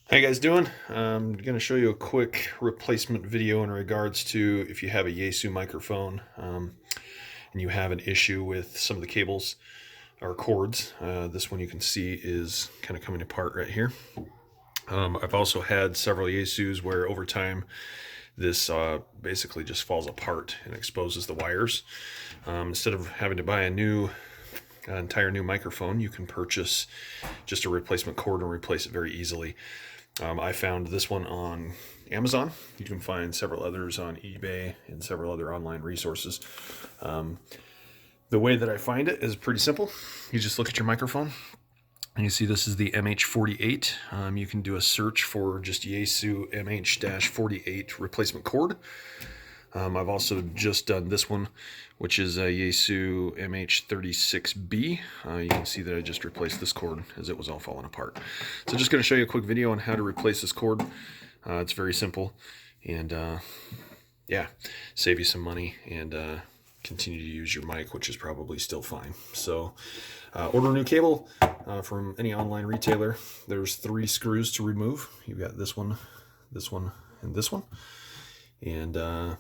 How you guys doing? I'm going to show you a quick replacement video in regards to if you have a Yaesu microphone and you have an issue with some of the cables or cords. This one you can see is kind of coming apart right here. I've also had several Yaesus where over time this basically just falls apart and exposes the wires. Instead of having to buy an entire new microphone, you can purchase just a replacement cord and replace it very easily. I found this one on Amazon. You can find several others on eBay and several other online resources. The way that I find it is pretty simple. You just look at your microphone and you see this is the MH-48. You can do a search for just Yaesu MH-48 replacement cord. I've also just done this one, which is a Yaesu MH-36B. You can see that I just replaced this cord as it was all falling apart. So just going to show you a quick video on how to replace this cord. It's very simple and yeah, save you some money and continue to use your mic, which is probably still fine. So order a new cable from any online retailer. There's 3 screws to remove. You've got this one, and this one. And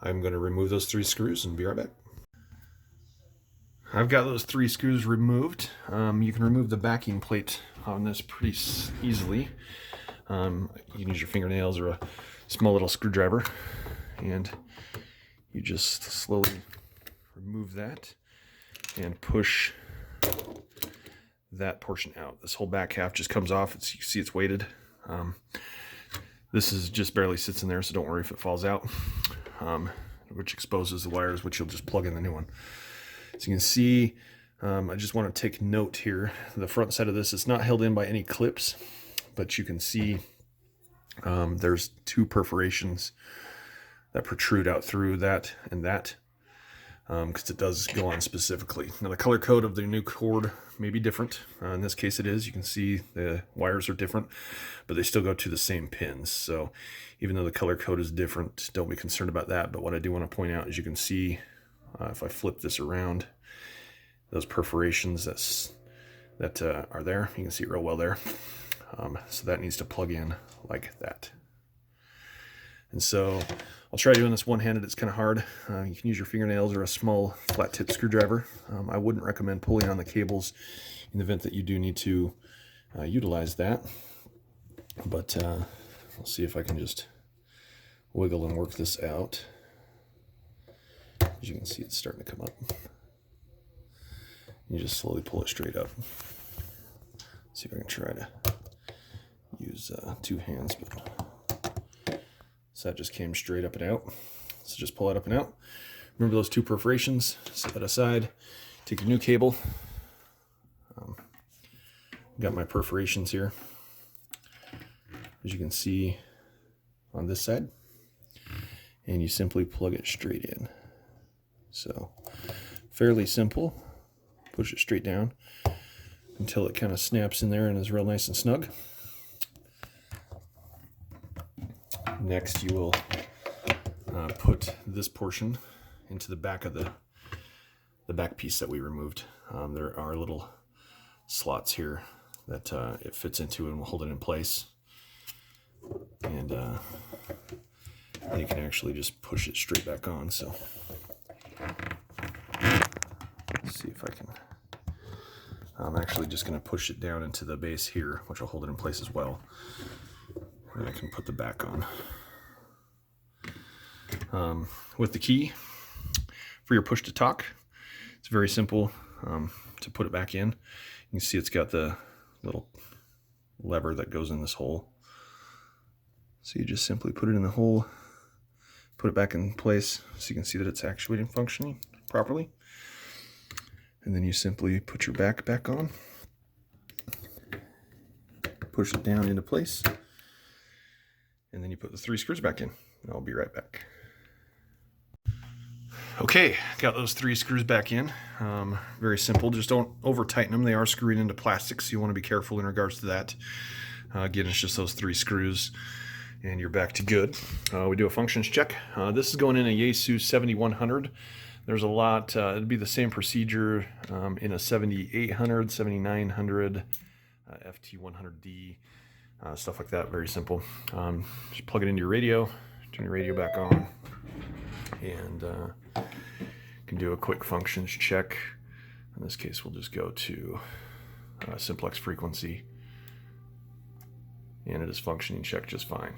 I'm going to remove those 3 screws and be right back. I've got those 3 screws removed. You can remove the backing plate on this pretty easily. You can use your fingernails or a small little screwdriver, and you just slowly remove that and push that portion out. This whole back half just comes off. You see it's weighted. This is just barely sits in there, so don't worry if it falls out, which exposes the wires, which you'll just plug in the new one. So you can see, I just want to take note here. The front side of this is not held in by any clips, but you can see there's 2 perforations that protrude out through that and that, because it does go on specifically. Now the color code of the new cord may be different. In this case it is. You can see the wires are different, but they still go to the same pins. So even though the color code is different, don't be concerned about that. But what I do want to point out is you can see, if I flip this around, those perforations that are there, you can see it real well there. So that needs to plug in like that. And so I'll try doing this one-handed. It's kind of hard. You can use your fingernails or a small flat tip screwdriver. I wouldn't recommend pulling on the cables in the event that you do need to utilize that. But I'll see if I can just wiggle and work this out. As you can see, it's starting to come up. You just slowly pull it straight up. See if I can try to use 2 hands, but so that just came straight up and out. So just pull it up and out. Remember those 2 perforations, set that aside. Take your new cable. Got my perforations here, as you can see on this side. And you simply plug it straight in. So fairly simple. Push it straight down until it kind of snaps in there and is real nice and snug. Next, you will put this portion into the back of the back piece that we removed. There are little slots here that it fits into and will hold it in place. And you can actually just push it straight back on. So let's see if I can. I'm actually just going to push it down into the base here, which will hold it in place as well. And I can put the back on. With the key for your push to talk, it's very simple to put it back in. You can see it's got the little lever that goes in this hole. So you just simply put it in the hole, put it back in place so you can see that it's actuating functioning properly. And then you simply put your back on, push it down into place, and then you put the 3 screws back in. And I'll be right back. Okay, got those 3 screws back in. Very simple. Just don't over tighten them. They are screwing into plastic, so you want to be careful in regards to that. Again, it's just those 3 screws, and you're back to good. We do a functions check. This is going in a Yaesu 7100. There's a lot. It'd be the same procedure in a 7800, 7900, FT100D. stuff like that. Very simple. Just plug it into your radio, turn your radio back on, and can do a quick functions check. In this case, we'll just go to simplex frequency, and it is functioning check just fine.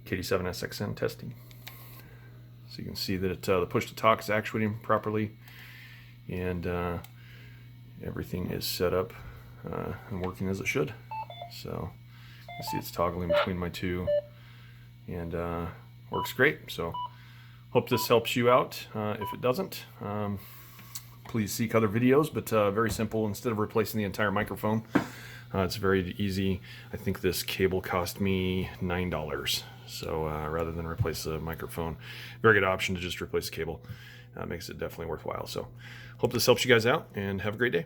KD7SXN testing. So you can see that the push to talk is actuating properly, and everything is set up and working as it should. So you see it's toggling between my two, and works great. So hope this helps you out. If it doesn't, please seek other videos, but very simple. Instead of replacing the entire microphone, it's very easy. I think this cable cost me $9. So rather than replace the microphone, very good option to just replace the cable. Makes it definitely worthwhile. So hope this helps you guys out, and have a great day.